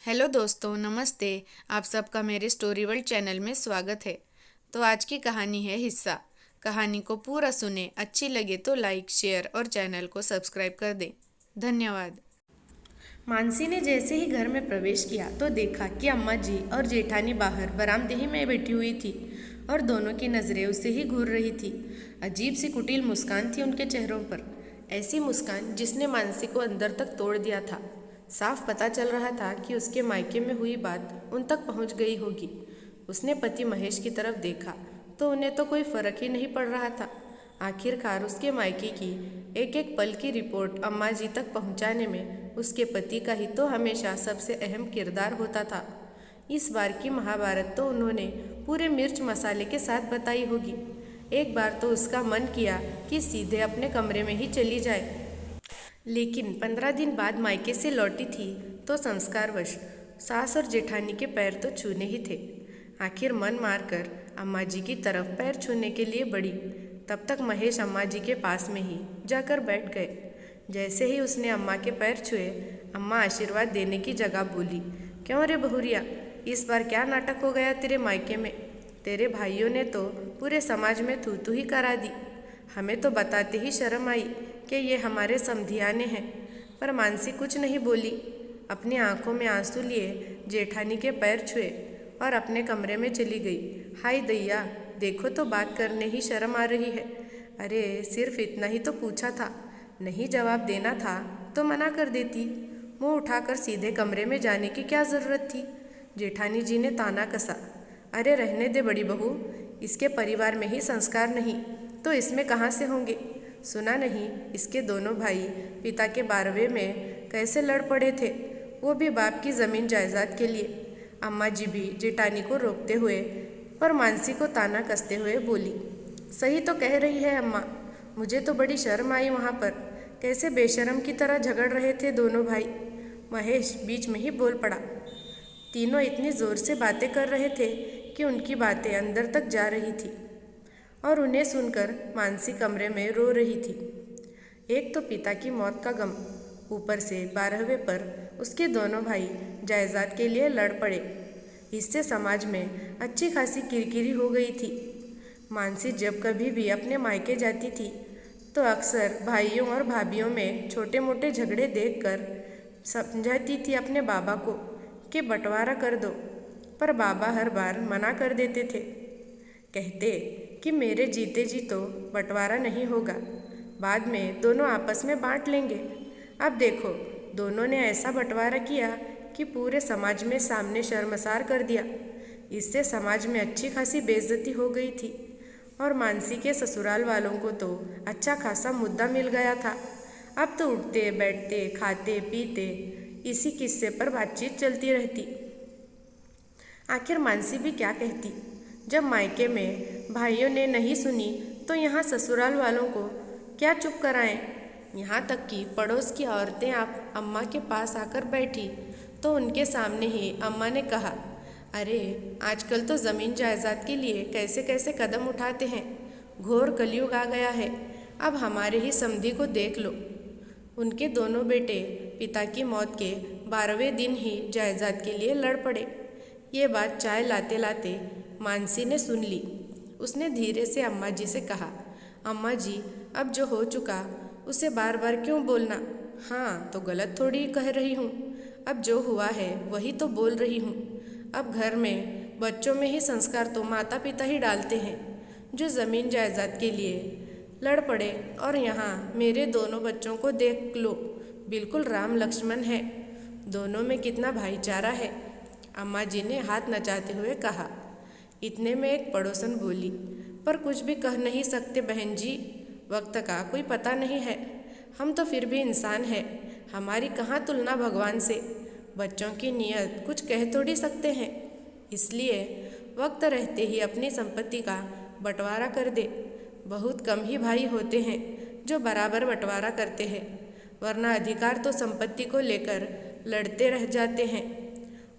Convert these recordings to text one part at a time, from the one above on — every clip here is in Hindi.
हेलो दोस्तों, नमस्ते। आप सबका मेरे स्टोरी वर्ल्ड चैनल में स्वागत है। तो आज की कहानी है हिस्सा। कहानी को पूरा सुने, अच्छी लगे तो लाइक, शेयर और चैनल को सब्सक्राइब कर दें। धन्यवाद। मानसी ने जैसे ही घर में प्रवेश किया तो देखा कि अम्मा जी और जेठानी बाहर बरामदे ही में बैठी हुई थी और दोनों की नज़रें उससे ही घूर रही थी। अजीब सी कुटिल मुस्कान थी उनके चेहरों पर, ऐसी मुस्कान जिसने मानसी को अंदर तक तोड़ दिया था। साफ पता चल रहा था कि उसके मायके में हुई बात उन तक पहुंच गई होगी। उसने पति महेश की तरफ देखा तो उन्हें तो कोई फर्क ही नहीं पड़ रहा था। आखिरकार उसके मायके की एक एक पल की रिपोर्ट अम्मा जी तक पहुंचाने में उसके पति का ही तो हमेशा सबसे अहम किरदार होता था। इस बार की महाभारत तो उन्होंने पूरे मिर्च मसाले के साथ बताई होगी। एक बार तो उसका मन किया कि सीधे अपने कमरे में ही चली जाए, लेकिन 15 दिन बाद मायके से लौटी थी तो संस्कारवश सास और जेठानी के पैर तो छूने ही थे। आखिर मन मारकर अम्मा जी की तरफ पैर छूने के लिए बढ़ी, तब तक महेश अम्मा जी के पास में ही जाकर बैठ गए। जैसे ही उसने अम्मा के पैर छुए, अम्मा आशीर्वाद देने की जगह बोली, क्यों रे बहुरिया, इस बार क्या नाटक हो गया तेरे मायके में? तेरे भाइयों ने तो पूरे समाज में थू थू ही करा दी। हमें तो बताते ही शर्म आई कि ये हमारे समधियाने हैं। पर मानसी कुछ नहीं बोली। अपनी आंखों में आंसू लिए जेठानी के पैर छुए और अपने कमरे में चली गई। हाय दैया, देखो तो बात करने ही शर्म आ रही है। अरे सिर्फ इतना ही तो पूछा था, नहीं जवाब देना था तो मना कर देती। मुंह उठाकर सीधे कमरे में जाने की क्या ज़रूरत थी? जेठानी जी ने ताना कसा। अरे रहने दे बड़ी बहू, इसके परिवार में ही संस्कार नहीं तो इसमें कहाँ से होंगे? सुना नहीं इसके दोनों भाई पिता के 12वें में कैसे लड़ पड़े थे, वो भी बाप की ज़मीन जायदाद के लिए। अम्मा जी भी जेठानी को रोकते हुए पर मानसी को ताना कसते हुए बोली, सही तो कह रही है अम्मा, मुझे तो बड़ी शर्म आई वहाँ पर। कैसे बेशर्म की तरह झगड़ रहे थे दोनों भाई। महेश बीच में ही बोल पड़ा। तीनों इतनी ज़ोर से बातें कर रहे थे कि उनकी बातें अंदर तक जा रही थी और उन्हें सुनकर मानसी कमरे में रो रही थी। एक तो पिता की मौत का गम, ऊपर से 12वें पर उसके दोनों भाई जायदाद के लिए लड़ पड़े। इससे समाज में अच्छी खासी किरकिरी हो गई थी। मानसी जब कभी भी अपने मायके जाती थी तो अक्सर भाइयों और भाभियों में छोटे मोटे झगड़े देखकर समझाती थी अपने बाबा को कि बंटवारा कर दो, पर बाबा हर बार मना कर देते थे। कहते कि मेरे जीते जी तो बंटवारा नहीं होगा, बाद में दोनों आपस में बांट लेंगे। अब देखो, दोनों ने ऐसा बंटवारा किया कि पूरे समाज में सामने शर्मसार कर दिया। इससे समाज में अच्छी खासी बेइज्जती हो गई थी और मानसी के ससुराल वालों को तो अच्छा खासा मुद्दा मिल गया था। अब तो उठते बैठते खाते पीते इसी किस्से पर बातचीत चलती रहती। आखिर मानसी भी क्या कहती? जब मायके में भाइयों ने नहीं सुनी तो यहाँ ससुराल वालों को क्या चुप कराएं? यहाँ तक कि पड़ोस की औरतें आप अम्मा के पास आकर बैठी तो उनके सामने ही अम्मा ने कहा, अरे आजकल तो ज़मीन जायदाद के लिए कैसे कैसे कदम उठाते हैं। घोर कलयुग आ गया है, अब हमारे ही समधी को देख लो। उनके दोनों बेटे पिता की मौत के 12वें दिन ही जायदाद के लिए लड़ पड़े। ये बात चाय लाते लाते मानसी ने सुन ली। उसने धीरे से अम्मा जी से कहा, अम्मा जी, अब जो हो चुका उसे बार बार क्यों बोलना? हाँ तो गलत थोड़ी कह रही हूँ, अब जो हुआ है वही तो बोल रही हूँ। अब घर में बच्चों में ही संस्कार तो माता पिता ही डालते हैं। जो ज़मीन जायदाद के लिए लड़ पड़े और यहाँ मेरे दोनों बच्चों को देख लो, बिल्कुल राम लक्ष्मण है, दोनों में कितना भाईचारा है। अम्मा जी ने हाथ नचाते हुए कहा। इतने में एक पड़ोसन बोली, पर कुछ भी कह नहीं सकते बहन जी, वक्त का कोई पता नहीं है। हम तो फिर भी इंसान हैं, हमारी कहाँ तुलना भगवान से। बच्चों की नीयत कुछ कह थोड़ी सकते हैं, इसलिए वक्त रहते ही अपनी संपत्ति का बंटवारा कर दे। बहुत कम ही भाई होते हैं जो बराबर बंटवारा करते हैं, वरना अधिकार तो संपत्ति को लेकर लड़ते रह जाते हैं।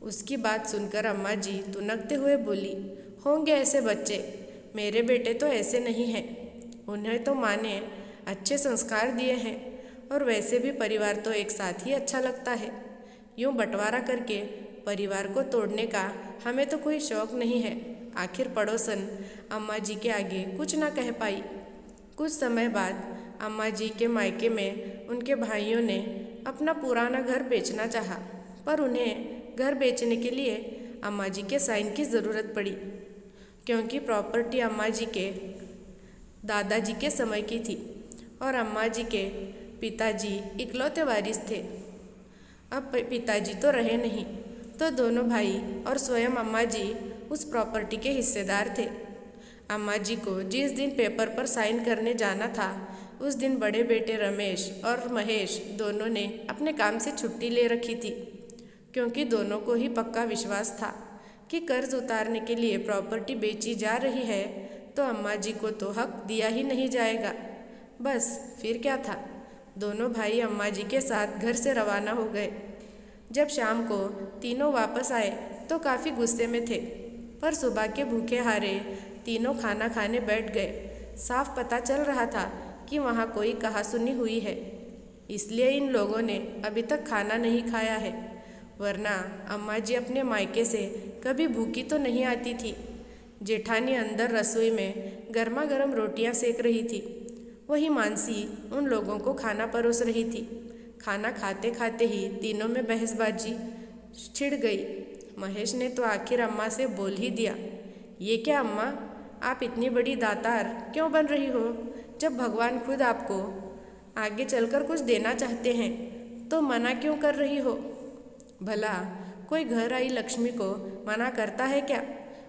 उसकी बात सुनकर अम्मा जी तुनकते हुए बोली, होंगे ऐसे बच्चे, मेरे बेटे तो ऐसे नहीं हैं। उन्हें तो माँ ने अच्छे संस्कार दिए हैं और वैसे भी परिवार तो एक साथ ही अच्छा लगता है। यूँ बंटवारा करके परिवार को तोड़ने का हमें तो कोई शौक नहीं है। आखिर पड़ोसन अम्मा जी के आगे कुछ ना कह पाई। कुछ समय बाद अम्मा जी के मायके में उनके भाइयों ने अपना पुराना घर बेचना चाहा, पर उन्हें घर बेचने के लिए अम्मा जी के साइन की ज़रूरत पड़ी, क्योंकि प्रॉपर्टी अम्मा जी के दादाजी के समय की थी और अम्मा जी के पिताजी इकलौते वारिस थे। अब पिताजी तो रहे नहीं, तो दोनों भाई और स्वयं अम्मा जी उस प्रॉपर्टी के हिस्सेदार थे। अम्मा जी को जिस दिन पेपर पर साइन करने जाना था, उस दिन बड़े बेटे रमेश और महेश दोनों ने अपने काम से छुट्टी ले रखी थी, क्योंकि दोनों को ही पक्का विश्वास था कि कर्ज उतारने के लिए प्रॉपर्टी बेची जा रही है तो अम्मा जी को तो हक दिया ही नहीं जाएगा। बस फिर क्या था, दोनों भाई अम्मा जी के साथ घर से रवाना हो गए। जब शाम को तीनों वापस आए तो काफ़ी गुस्से में थे, पर सुबह के भूखे हारे तीनों खाना खाने बैठ गए। साफ पता चल रहा था कि वहाँ कोई कहासुनी हुई है, इसलिए इन लोगों ने अभी तक खाना नहीं खाया है, वरना अम्मा जी अपने मायके से कभी भूखी तो नहीं आती थी। जेठानी अंदर रसोई में गर्मा गर्म रोटियां सेक रही थी, वही मानसी उन लोगों को खाना परोस रही थी। खाना खाते खाते ही तीनों में बहसबाजी छिड़ गई। महेश ने तो आखिर अम्मा से बोल ही दिया, ये क्या अम्मा, आप इतनी बड़ी दातार क्यों बन रही हो? जब भगवान खुद आपको आगे चलकर कुछ देना चाहते हैं तो मना क्यों कर रही हो? भला कोई घर आई लक्ष्मी को मना करता है क्या?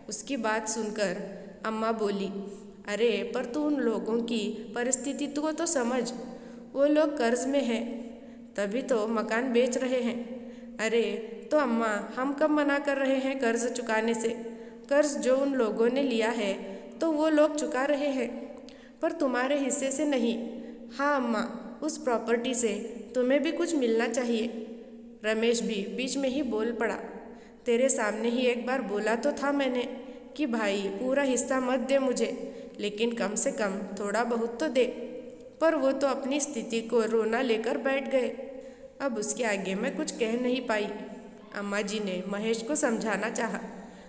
उसकी बात सुनकर अम्मा बोली, अरे पर तू उन लोगों की परिस्थिति को तो समझ, वो लोग कर्ज में हैं, तभी तो मकान बेच रहे हैं। अरे तो अम्मा, हम कब मना कर रहे हैं कर्ज चुकाने से? कर्ज जो उन लोगों ने लिया है तो वो लोग चुका रहे हैं, पर तुम्हारे हिस्से से नहीं। हाँ अम्मा, उस प्रॉपर्टी से तुम्हें भी कुछ मिलना चाहिए। रमेश भी बीच में ही बोल पड़ा, तेरे सामने ही एक बार बोला तो था मैंने कि भाई पूरा हिस्सा मत दे मुझे, लेकिन कम से कम थोड़ा बहुत तो दे, पर वो तो अपनी स्थिति को रोना लेकर बैठ गए। अब उसके आगे मैं कुछ कह नहीं पाई। अम्मा जी ने महेश को समझाना चाहा,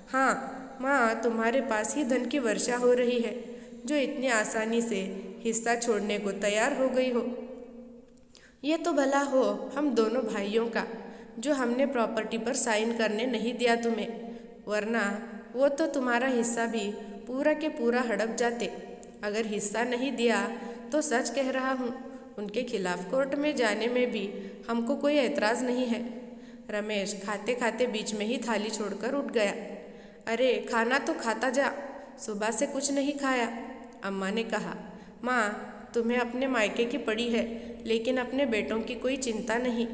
हाँ माँ, तुम्हारे पास ही धन की वर्षा हो रही है, जो इतनी आसानी से हिस्सा छोड़ने को तैयार हो गई हो। ये तो भला हो हम दोनों भाइयों का, जो हमने प्रॉपर्टी पर साइन करने नहीं दिया तुम्हें, वरना वो तो तुम्हारा हिस्सा भी पूरा के पूरा हड़प जाते। अगर हिस्सा नहीं दिया तो सच कह रहा हूँ, उनके खिलाफ कोर्ट में जाने में भी हमको कोई एतराज़ नहीं है। रमेश खाते खाते बीच में ही थाली छोड़कर उठ गया। अरे खाना तो खाता जा, सुबह से कुछ नहीं खाया। अम्मा ने कहा, माँ तुम्हें अपने मायके की पड़ी है, लेकिन अपने बेटों की कोई चिंता नहीं।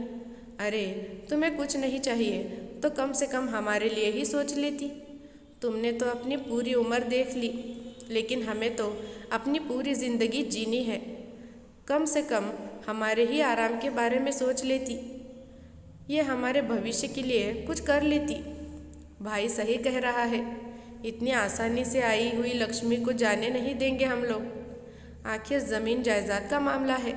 अरे तुम्हें कुछ नहीं चाहिए तो कम से कम हमारे लिए ही सोच लेती। तुमने तो अपनी पूरी उम्र देख ली, लेकिन हमें तो अपनी पूरी ज़िंदगी जीनी है। कम से कम हमारे ही आराम के बारे में सोच लेती, ये हमारे भविष्य के लिए कुछ कर लेती। भाई सही कह रहा है, इतनी आसानी से आई हुई लक्ष्मी को जाने नहीं देंगे हम लोग। आखिर ज़मीन जायदाद का मामला है,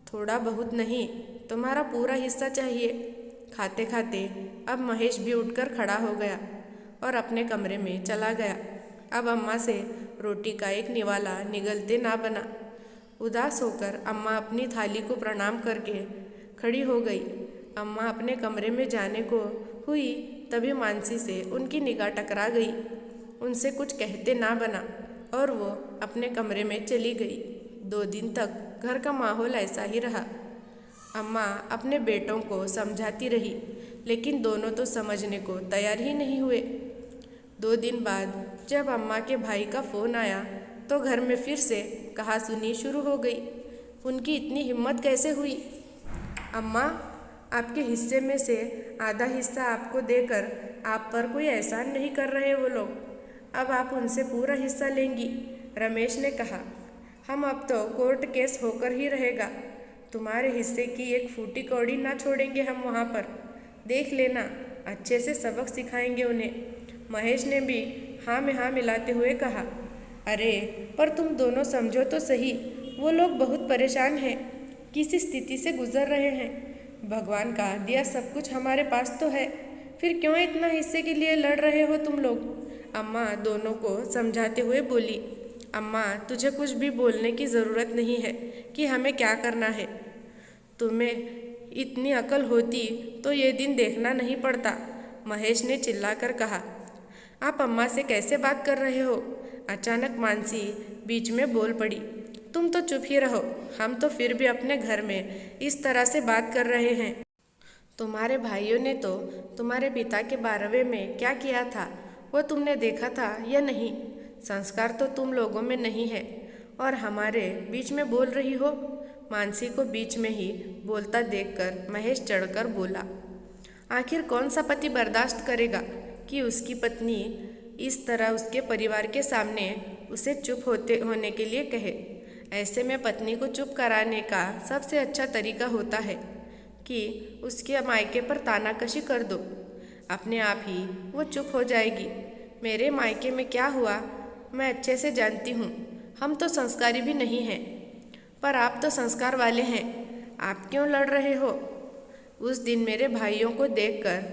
थोड़ा बहुत नहीं, तुम्हारा पूरा हिस्सा चाहिए। खाते खाते अब महेश भी उठकर खड़ा हो गया और अपने कमरे में चला गया। अब अम्मा से रोटी का एक निवाला निगलते ना बना। उदास होकर अम्मा अपनी थाली को प्रणाम करके खड़ी हो गई। अम्मा अपने कमरे में जाने को हुई, तभी मानसी से उनकी निगाह टकरा गई। उनसे कुछ कहते ना बना और वो अपने कमरे में चली गई। 2 दिन तक घर का माहौल ऐसा ही रहा। अम्मा अपने बेटों को समझाती रही, लेकिन दोनों तो समझने को तैयार ही नहीं हुए। 2 दिन बाद जब अम्मा के भाई का फ़ोन आया तो घर में फिर से कहासुनी शुरू हो गई। उनकी इतनी हिम्मत कैसे हुई? अम्मा, आपके हिस्से में से आधा हिस्सा आपको देकर आप पर कोई एहसान नहीं कर रहे वो लोग, अब आप उनसे पूरा हिस्सा लेंगी। रमेश ने कहा, हम अब तो कोर्ट केस होकर ही रहेगा, तुम्हारे हिस्से की एक फूटी कौड़ी ना छोड़ेंगे हम वहाँ पर, देख लेना, अच्छे से सबक सिखाएंगे उन्हें। महेश ने भी हाँ में हाँ मिलाते हुए कहा, अरे पर तुम दोनों समझो तो सही, वो लोग बहुत परेशान हैं, किसी स्थिति से गुजर रहे हैं। भगवान का दिया सब कुछ हमारे पास तो है, फिर क्यों इतना हिस्से के लिए लड़ रहे हो तुम लोग? अम्मा दोनों को समझाते हुए बोली। अम्मा, तुझे कुछ भी बोलने की ज़रूरत नहीं है कि हमें क्या करना है। तुम्हें इतनी अकल होती तो ये दिन देखना नहीं पड़ता, महेश ने चिल्लाकर कहा। आप अम्मा से कैसे बात कर रहे हो? अचानक मानसी बीच में बोल पड़ी। तुम तो चुप ही रहो, हम तो फिर भी अपने घर में इस तरह से बात कर रहे हैं। तुम्हारे भाइयों ने तो तुम्हारे पिता के 12वें में क्या किया था वो तुमने देखा था या नहीं? संस्कार तो तुम लोगों में नहीं है और हमारे बीच में बोल रही हो। मानसी को बीच में ही बोलता देखकर महेश चढ़कर बोला। आखिर कौन सा पति बर्दाश्त करेगा कि उसकी पत्नी इस तरह उसके परिवार के सामने उसे चुप होने के लिए कहे? ऐसे में पत्नी को चुप कराने का सबसे अच्छा तरीका होता है कि उसके मायके पर तानाकशी कर दो। अपने आप ही वो चुप हो जाएगी। मेरे मायके में क्या हुआ मैं अच्छे से जानती हूँ। हम तो संस्कारी भी नहीं हैं, पर आप तो संस्कार वाले हैं। आप क्यों लड़ रहे हो? उस दिन मेरे भाइयों को देखकर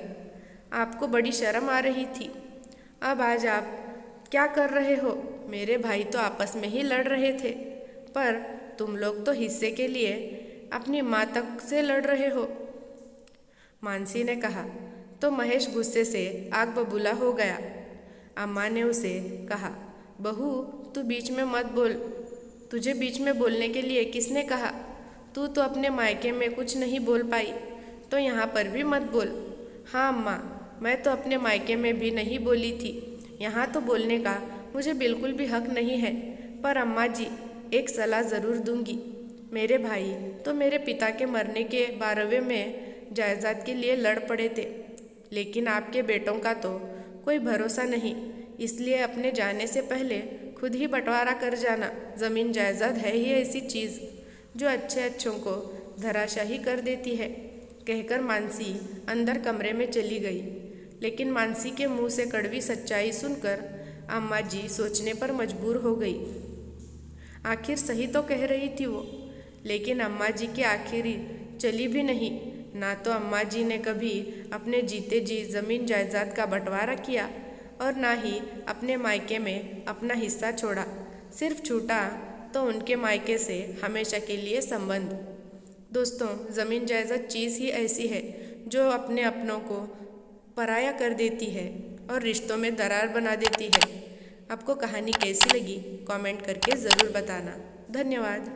आपको बड़ी शर्म आ रही थी, अब आज आप क्या कर रहे हो? मेरे भाई तो आपस में ही लड़ रहे थे, पर तुम लोग तो हिस्से के लिए अपनी माँ तक से लड़ रहे हो। मानसी ने कहा तो महेश गुस्से से आग बबूला हो गया। अम्मा ने उसे कहा, बहू तू बीच में मत बोल। तुझे बीच में बोलने के लिए किसने कहा? तू तो अपने मायके में कुछ नहीं बोल पाई तो यहाँ पर भी मत बोल। हाँ अम्मा, मैं तो अपने मायके में भी नहीं बोली थी, यहाँ तो बोलने का मुझे बिल्कुल भी हक नहीं है। पर अम्मा जी, एक सलाह ज़रूर दूंगी। मेरे भाई तो मेरे पिता के मरने के 12वें में जायदाद के लिए लड़ पड़े थे, लेकिन आपके बेटों का तो कोई भरोसा नहीं, इसलिए अपने जाने से पहले खुद ही बंटवारा कर जाना। ज़मीन जायदाद है ही ऐसी चीज़ जो अच्छे अच्छों को धराशाही कर देती है, कहकर मानसी अंदर कमरे में चली गई। लेकिन मानसी के मुंह से कड़वी सच्चाई सुनकर अम्मा जी सोचने पर मजबूर हो गई। आखिर सही तो कह रही थी वो, लेकिन अम्मा जी की आखिरी चली भी नहीं। ना तो अम्मा जी ने कभी अपने जीते जी ज़मीन जायदाद का बंटवारा किया और ना ही अपने मायके में अपना हिस्सा छोड़ा। सिर्फ छूटा तो उनके मायके से हमेशा के लिए संबंध। दोस्तों, ज़मीन जायदाद चीज़ ही ऐसी है जो अपने अपनों को पराया कर देती है और रिश्तों में दरार बना देती है। आपको कहानी कैसी लगी कमेंट करके ज़रूर बताना। धन्यवाद।